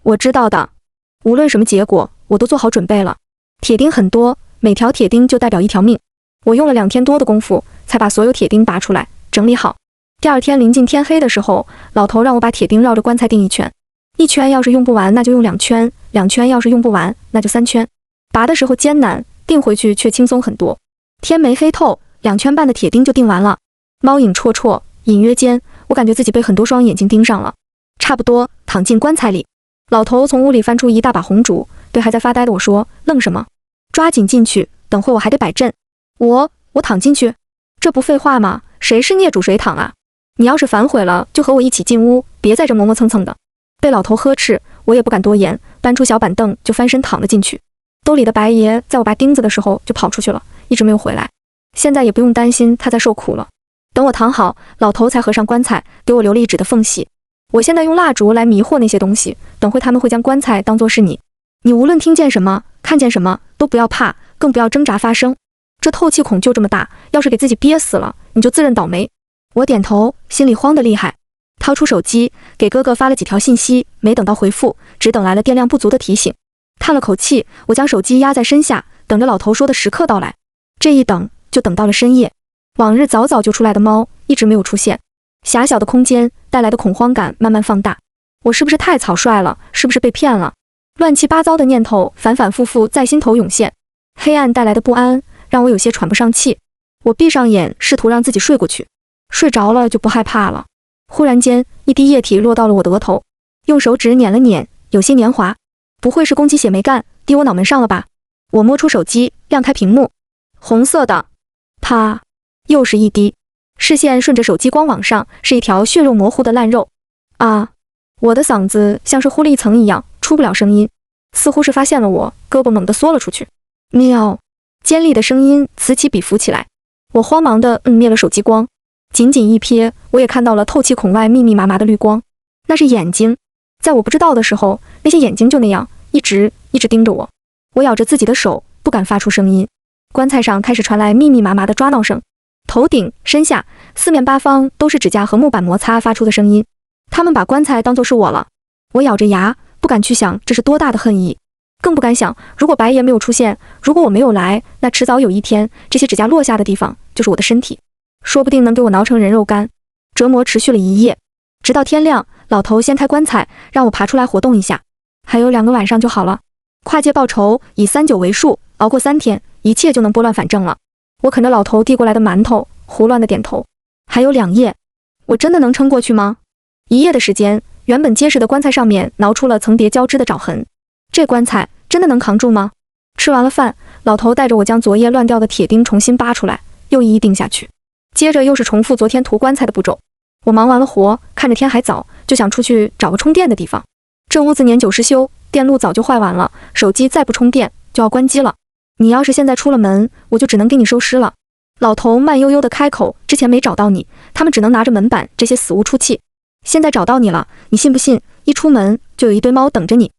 我知道的，无论什么结果，我都做好准备了。铁钉很多，每条铁钉就代表一条命。我用了2天多的功夫，才把所有铁钉拔出来，整理好。第二天临近天黑的时候，老头让我把铁钉绕着棺材钉一圈，一圈要是用不完，那就用2圈，2圈要是用不完，那就3圈。拔的时候艰难，钉回去却轻松很多。天没黑透，2圈半的铁钉就钉完了。猫影绰绰，隐约间，我感觉自己被很多双眼睛盯上了。差不多，躺进棺材里。老头从屋里翻出一大把红烛，对还在发呆的我说：“愣什么？抓紧进去，等会我还得摆阵。”我躺进去？这不废话吗？谁是孽主谁躺啊？你要是反悔了，就和我一起进屋，别在这磨磨蹭蹭的。被老头呵斥，我也不敢多言，搬出小板凳就翻身躺了进去。兜里的白爷在我拔钉子的时候就跑出去了，一直没有回来。现在也不用担心他在受苦了。等我躺好，老头才合上棺材，给我留了一指的缝隙。我现在用蜡烛来迷惑那些东西，等会他们会将棺材当作是你。你无论听见什么，看见什么，都不要怕，更不要挣扎发声。这透气孔就这么大，要是给自己憋死了，你就自认倒霉。我点头，心里慌得厉害，掏出手机给哥哥发了几条信息，没等到回复，只等来了电量不足的提醒。叹了口气，我将手机压在身下，等着老头说的时刻到来。这一等就等到了深夜。往日早早就出来的猫一直没有出现，狭小的空间带来的恐慌感慢慢放大。我是不是太草率了？是不是被骗了？乱七八糟的念头反反复复在心头涌现，黑暗带来的不安让我有些喘不上气。我闭上眼，试图让自己睡过去，睡着了就不害怕了。忽然间，一滴液体落到了我的额头，用手指捻了捻，有些黏滑。不会是公鸡血没干，滴我脑门上了吧？我摸出手机，亮开屏幕，红色的，啪，又是一滴。视线顺着手机光往上，是一条血肉模糊的烂肉。啊！我的嗓子像是糊了一层一样，出不了声音。似乎是发现了我，胳膊猛地缩了出去。喵！尖利的声音此起彼伏起来。我慌忙地灭了手机光，仅仅一瞥，我也看到了透气孔外密密麻麻的绿光，那是眼睛。在我不知道的时候，那些眼睛就那样一直盯着我。我咬着自己的手，不敢发出声音。棺材上开始传来密密麻麻的抓挠声，头顶、身下、四面八方都是指甲和木板摩擦发出的声音。他们把棺材当作是我了。我咬着牙，不敢去想这是多大的恨意，更不敢想，如果白爷没有出现，如果我没有来，那迟早有一天，这些指甲落下的地方就是我的身体，说不定能给我挠成人肉干。折磨持续了一夜，直到天亮，老头掀开棺材，让我爬出来活动一下。还有2个晚上就好了。跨界报仇，以39为数，熬过3天，一切就能拨乱反正了。我啃着老头递过来的馒头，胡乱的点头。还有2夜，我真的能撑过去吗？1夜的时间，原本结实的棺材上面挠出了层叠交织的爪痕。这棺材真的能扛住吗？吃完了饭，老头带着我将昨夜乱掉的铁钉重新扒出来，又一一钉下去。接着又是重复昨天涂棺材的步骤。我忙完了活，看着天还早，就想出去找个充电的地方。这屋子年久失修，电路早就坏完了，手机再不充电就要关机了。你要是现在出了门，我就只能给你收尸了。老头慢悠悠地开口，之前没找到你，他们只能拿着门板这些死物出气。现在找到你了，你信不信？一出门就有一堆猫等着你。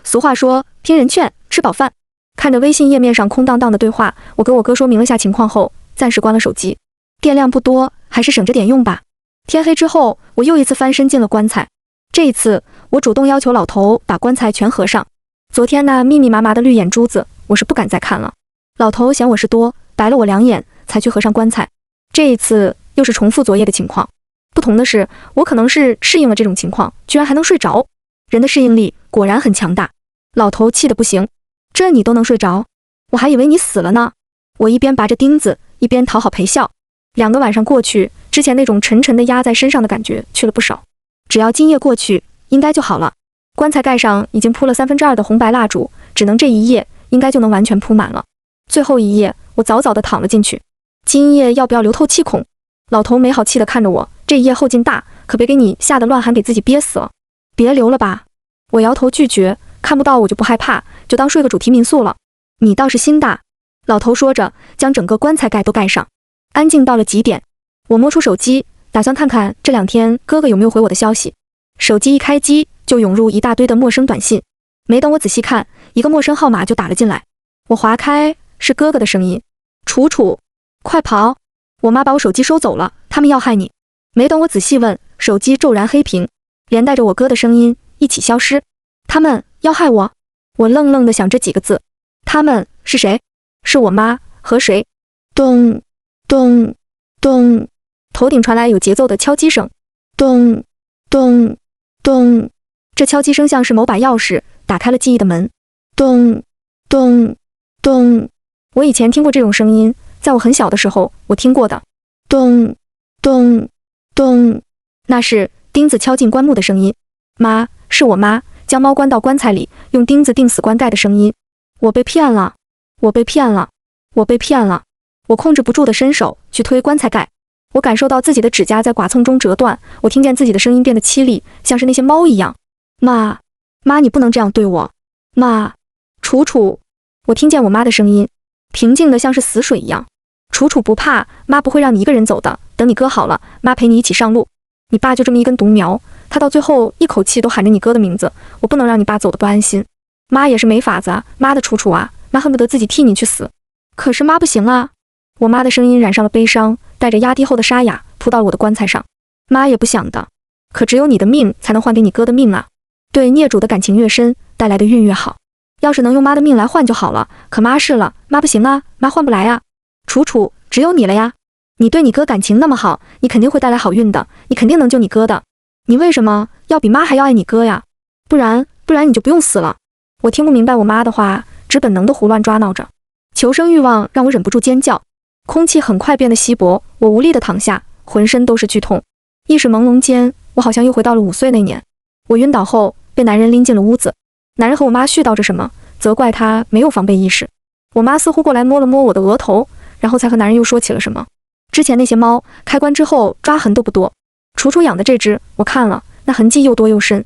俗话说，听人劝，吃饱饭。看着微信页面上空荡荡的对话，我给我哥说明了下情况后，暂时关了手机。电量不多，还是省着点用吧。天黑之后，我又一次翻身进了棺材。这一次，我主动要求老头把棺材全合上。昨天那密密麻麻的绿眼珠子，我是不敢再看了。老头嫌我事多，白了我2眼，才去合上棺材。这一次又是重复昨夜的情况，不同的是，我可能是适应了这种情况，居然还能睡着。人的适应力果然很强大。老头气得不行，这你都能睡着？我还以为你死了呢。我一边拔着钉子，一边讨好陪笑。2个晚上过去，之前那种沉沉的压在身上的感觉去了不少。只要今夜过去，应该就好了。棺材盖上已经铺了2/3的红白蜡烛，只能这一夜应该就能完全铺满了。最后一夜，我早早地躺了进去。今夜要不要留透气孔？老头没好气地看着我，这一夜后劲大，可别给你吓得乱喊给自己憋死了。别留了吧。我摇头拒绝，看不到我就不害怕，就当睡个主题民宿了。你倒是心大。老头说着，将整个棺材盖都盖上。安静到了极点。我摸出手机，打算看看这2天哥哥有没有回我的消息。手机一开机，就涌入一大堆的陌生短信。没等我仔细看，一个陌生号码就打了进来。我划开，是哥哥的声音：楚楚，快跑！我妈把我手机收走了，他们要害你。没等我仔细问，手机骤然黑屏，连带着我哥的声音一起消失。他们要害我？我愣愣地想这几个字。他们是谁？是我妈和谁？咚咚咚，头顶传来有节奏的敲击声。咚咚咚，这敲击声像是某把钥匙打开了记忆的门。咚咚咚，我以前听过这种声音，在我很小的时候我听过的。咚咚咚，那是钉子敲进棺木的声音。妈，是我妈将猫关到棺材里，用钉子钉死棺盖的声音。我被骗了，我被骗了，我被骗了。我控制不住的伸手去推棺材盖，我感受到自己的指甲在剐蹭中折断，我听见自己的声音变得凄厉，像是那些猫一样。妈，妈，你不能这样对我。妈，楚楚。我听见我妈的声音，平静的像是死水一样。楚楚不怕，妈不会让你一个人走的，等你哥好了，妈陪你一起上路。你爸就这么一根独苗，他到最后一口气都喊着你哥的名字，我不能让你爸走得不安心。妈也是没法子啊，妈的楚楚啊，妈恨不得自己替你去死，可是妈不行啊。我妈的声音染上了悲伤，带着压低后的沙哑扑到了我的棺材上。妈也不想的，可只有你的命才能换给你哥的命啊。对孽主的感情越深，带来的运越好。要是能用妈的命来换就好了，可妈是了，妈不行啊，妈换不来啊。楚楚，只有你了呀。你对你哥感情那么好，你肯定会带来好运的，你肯定能救你哥的。你为什么要比妈还要爱你哥呀？不然你就不用死了。我听不明白我妈的话，只本能的胡乱抓挠着。求生欲望让我忍不住尖叫。空气很快变得稀薄，我无力地躺下，浑身都是剧痛。意识朦胧间，我好像又回到了5岁那年。我晕倒后，被男人拎进了屋子。男人和我妈絮叨着什么，责怪他没有防备意识。我妈似乎过来摸了摸我的额头，然后才和男人又说起了什么。之前那些猫开棺之后抓痕都不多，楚楚养的这只我看了，那痕迹又多又深。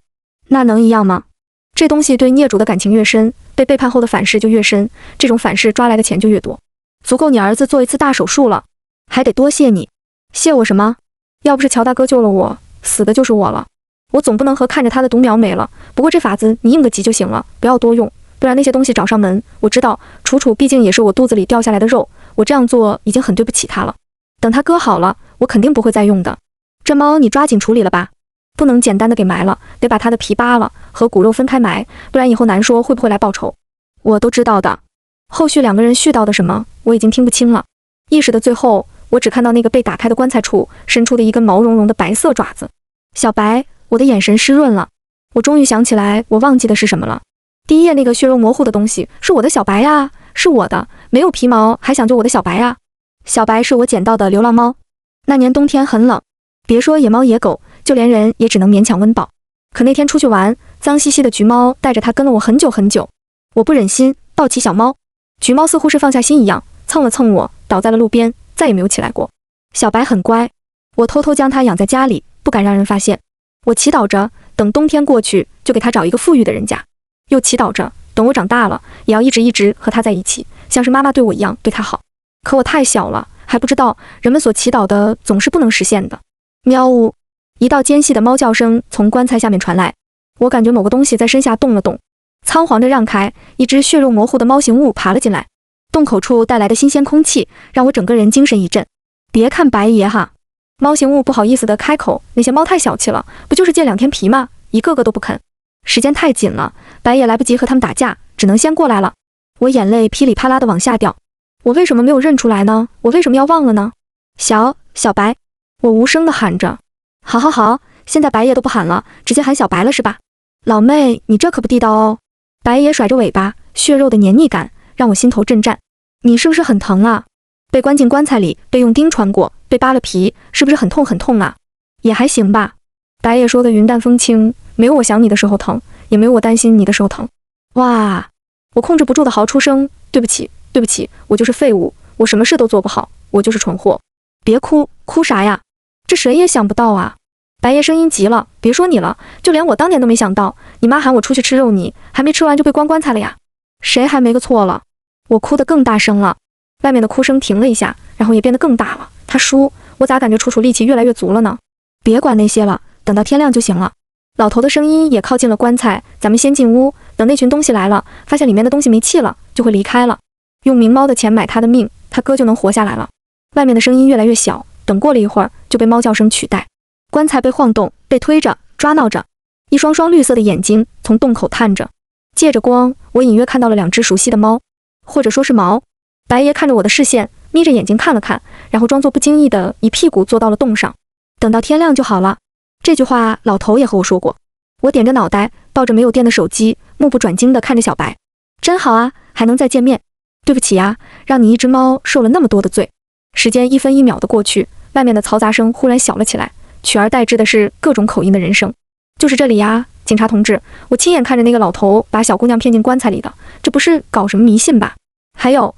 那能一样吗？这东西对孽主的感情越深，被背叛后的反噬就越深，这种反噬抓来的钱就越多，足够你儿子做一次大手术了。还得多谢你。谢我什么？要不是乔大哥救了我，死的就是我了。我总不能和看着他的独苗没了，不过这法子你应个急就行了，不要多用，不然那些东西找上门。我知道楚楚毕竟也是我肚子里掉下来的肉，我这样做已经很对不起他了。等他割好了，我肯定不会再用的。这猫你抓紧处理了吧。不能简单的给埋了，得把它的皮扒了，和骨肉分开埋，不然以后难说会不会来报仇。我都知道的。后续两个人絮叨的什么，我已经听不清了。意识的最后，我只看到那个被打开的棺材处伸出的一根毛茸茸的白色爪子。小白，我的眼神湿润了。我终于想起来，我忘记的是什么了。第一页那个血肉模糊的东西是我的小白呀，是我的，没有皮毛还想救我的小白呀。小白是我捡到的流浪猫。那年冬天很冷，别说野猫野狗，就连人也只能勉强温饱。可那天出去玩，脏兮兮的橘猫带着它跟了我很久很久。我不忍心抱起小猫，橘猫似乎是放下心一样，蹭了蹭我，倒在了路边，再也没有起来过。小白很乖，我偷偷将它养在家里，不敢让人发现。我祈祷着，等冬天过去，就给它找一个富裕的人家。又祈祷着，等我长大了，也要一直和它在一起，像是妈妈对我一样对它好。可我太小了，还不知道人们所祈祷的总是不能实现的。喵呜！一道尖细的猫叫声从棺材下面传来，我感觉某个东西在身下动了动，仓皇着让开，一只血肉模糊的猫形物爬了进来。洞口处带来的新鲜空气让我整个人精神一振。别看白爷哈！猫形物不好意思地开口，那些猫太小气了，不就是借2天皮吗？一个个都不肯。时间太紧了，白爷来不及和他们打架，只能先过来了。我眼泪噼里啪啦地往下掉。我为什么没有认出来呢？我为什么要忘了呢？小白，我无声地喊着。好，现在白爷都不喊了，直接喊小白了是吧？老妹，你这可不地道哦。白爷甩着尾巴，血肉的黏腻感让我心头震颤。你是不是很疼啊？被关进棺材里，被用钉穿过，被扒了皮，是不是很痛啊？也还行吧。白爷说的云淡风轻，没有我想你的时候疼，也没有我担心你的时候疼。哇！我控制不住的嚎出声，对不起，我就是废物，我什么事都做不好，我就是蠢货。别哭，哭啥呀？这谁也想不到啊。白爷声音急了，别说你了，就连我当年都没想到，你妈喊我出去吃肉泥，还没吃完就被关棺材了呀。谁还没个错了？我哭得更大声了，外面的哭声停了一下，然后也变得更大了。他叔，我咋感觉楚力气越来越足了呢？别管那些了，等到天亮就行了。老头的声音也靠近了棺材，咱们先进屋，等那群东西来了，发现里面的东西没气了，就会离开了。用明猫的钱买他的命，他哥就能活下来了。外面的声音越来越小，等过了一会儿，就被猫叫声取代。棺材被晃动，被推着，抓挠着，一双双绿色的眼睛从洞口探着。借着光，我隐约看到了2只熟悉的猫，或者说是毛。白爷看着我的视线，眯着眼睛看了看，然后装作不经意的一屁股坐到了洞上。等到天亮就好了。这句话老头也和我说过。我点着脑袋，抱着没有电的手机，目不转睛地看着小白。真好啊，还能再见面。对不起啊，让你一只猫受了那么多的罪。时间1分1秒的过去，外面的嘈杂声忽然小了起来，取而代之的是各种口音的人声。就是这里呀，警察同志，我亲眼看着那个老头把小姑娘骗进棺材里的，这不是搞什么迷信吧？还有，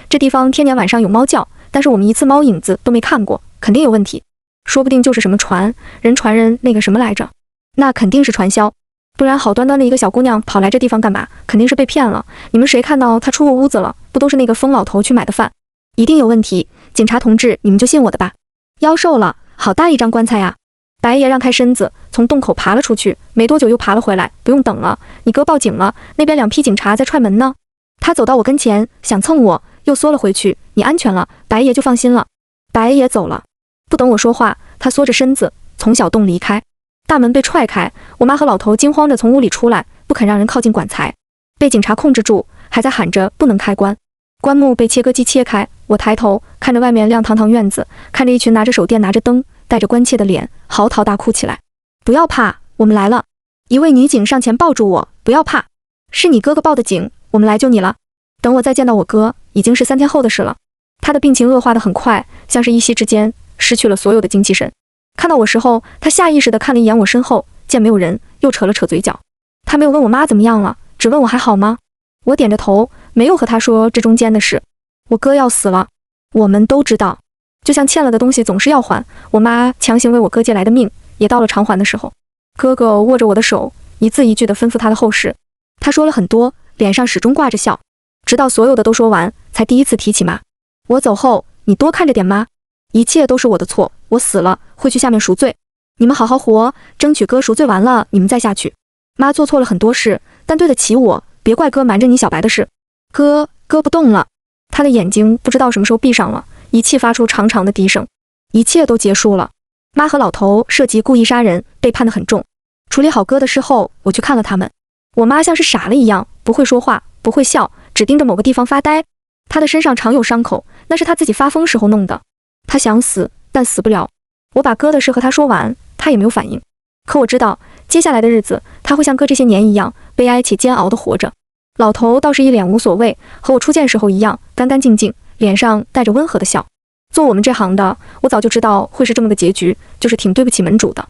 这地方天年晚上有猫叫，但是我们一次猫影子都没看过，肯定有问题。说不定就是什么传人那个什么来着，那肯定是传销，不然好端端的一个小姑娘跑来这地方干嘛？肯定是被骗了。你们谁看到她出过屋子了？不都是那个疯老头去买的饭？一定有问题，警察同志，你们就信我的吧。妖兽了，好大一张棺材呀！白爷让开身子，从洞口爬了出去，没多久又爬了回来。不用等了，你哥报警了，那边2批警察在踹门呢。他走到我跟前，想蹭我，又缩了回去。你安全了，白爷就放心了。白爷走了。不等我说话，他缩着身子从小洞离开。大门被踹开，我妈和老头惊慌着从屋里出来，不肯让人靠近棺材，被警察控制住，还在喊着不能开棺。棺木被切割机切开，我抬头看着外面亮堂堂院子，看着一群拿着手电拿着灯带着关切的脸嚎啕大哭起来。不要怕，我们来了。一位女警上前抱住我，不要怕，是你哥哥报的警，我们来救你了。等我再见到我哥，已经是3天后的事了。他的病情恶化得很快，像是一夕之间失去了所有的精气神。看到我时候，他下意识地看了一眼我身后，见没有人，又扯了扯嘴角。他没有问我妈怎么样了，只问我还好吗？我点着头，没有和他说这中间的事。我哥要死了，我们都知道。就像欠了的东西总是要还，我妈强行为我哥借来的命，也到了偿还的时候。哥哥握着我的手，一字一句地吩咐他的后事。他说了很多，脸上始终挂着笑，直到所有的都说完，才第一次提起妈。我走后，你多看着点妈。一切都是我的错，我死了会去下面赎罪，你们好好活，争取哥赎罪完了，你们再下去。妈做错了很多事，但对得起我，别怪哥瞒着你小白的事。哥不动了，他的眼睛不知道什么时候闭上了，仪器发出长长的低声。一切都结束了，妈和老头涉及故意杀人，被判得很重。处理好哥的事后，我去看了他们。我妈像是傻了一样，不会说话，不会笑，只盯着某个地方发呆。她的身上常有伤口，那是她自己发疯时候弄的。她想死，但死不了。我把哥的事和她说完，她也没有反应。可我知道，接下来的日子，她会像哥这些年一样，悲哀且煎熬地活着。老头倒是一脸无所谓，和我初见时候一样，干干净净，脸上带着温和的笑。做我们这行的，我早就知道会是这么个结局，就是挺对不起门主的。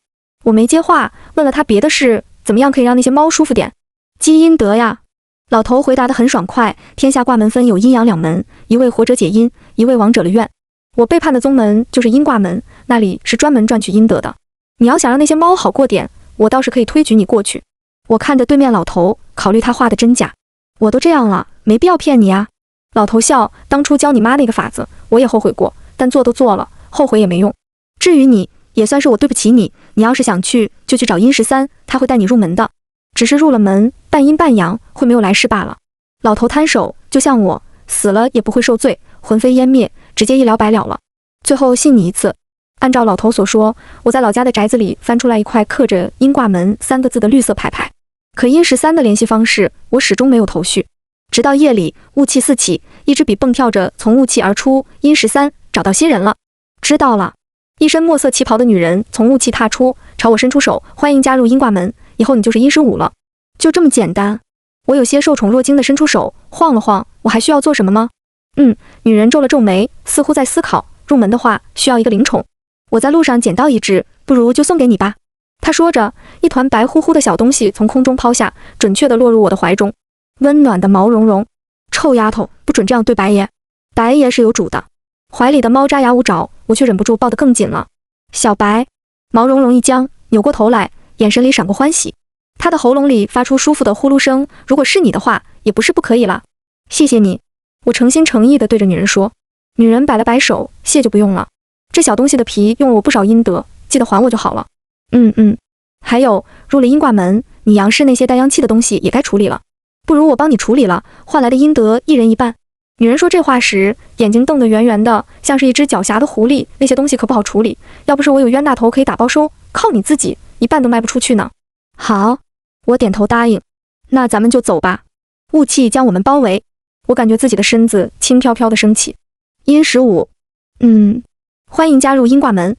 我没接话，问了他别的事，怎么样可以让那些猫舒服点？积阴德呀。老头回答得很爽快，天下卦门分有阴阳两门，一为活者解阴，一为亡者了愿。我背叛的宗门就是阴卦门，那里是专门赚取阴德的。你要想让那些猫好过点，我倒是可以推举你过去。我看着对面老头，考虑他话的真假。我都这样了，没必要骗你啊。老头笑，当初教你妈那个法子，我也后悔过，但做都做了，后悔也没用。至于你，也算是我对不起你。你要是想去，就去找殷13，他会带你入门的。只是入了门，半阴半阳，会没有来世罢了。老头摊手，就像我，死了也不会受罪，魂飞烟灭，直接一了百了了。最后信你一次。按照老头所说，我在老家的宅子里翻出来一块刻着阴卦门3个字的绿色牌牌。可殷13的联系方式，我始终没有头绪。直到夜里，雾气四起，一只笔蹦跳着从雾气而出。殷13，找到新人了。知道了。一身墨色旗袍的女人从雾气踏出，朝我伸出手，欢迎加入阴卦门，以后你就是殷15了。就这么简单。我有些受宠若惊地伸出手，晃了晃，我还需要做什么吗？女人皱了皱眉，似乎在思考，入门的话需要一个灵宠。我在路上捡到一只，不如就送给你吧。她说着，一团白乎乎的小东西从空中抛下，准确地落入我的怀中。温暖的毛茸茸。臭丫头，不准这样对白爷。白爷是有主的。怀里的猫扎牙舞爪，我却忍不住抱得更紧了。小白。毛茸茸一僵，扭过头来，眼神里闪过欢喜。他的喉咙里发出舒服的呼噜声，如果是你的话，也不是不可以了。谢谢你。我诚心诚意地对着女人说。女人摆了摆手，谢就不用了。这小东西的皮用了我不少阴德，记得还我就好了。还有，入了阴卦门，你杨氏那些带阳气的东西也该处理了。不如我帮你处理了，换来的阴德一人一半。女人说这话时，眼睛瞪得圆圆的，像是一只狡黠的狐狸。那些东西可不好处理，要不是我有冤大头可以打包收，靠你自己一半都卖不出去呢。好，我点头答应。那咱们就走吧。雾气将我们包围，我感觉自己的身子轻飘飘地升起。殷15，欢迎加入阴卦门。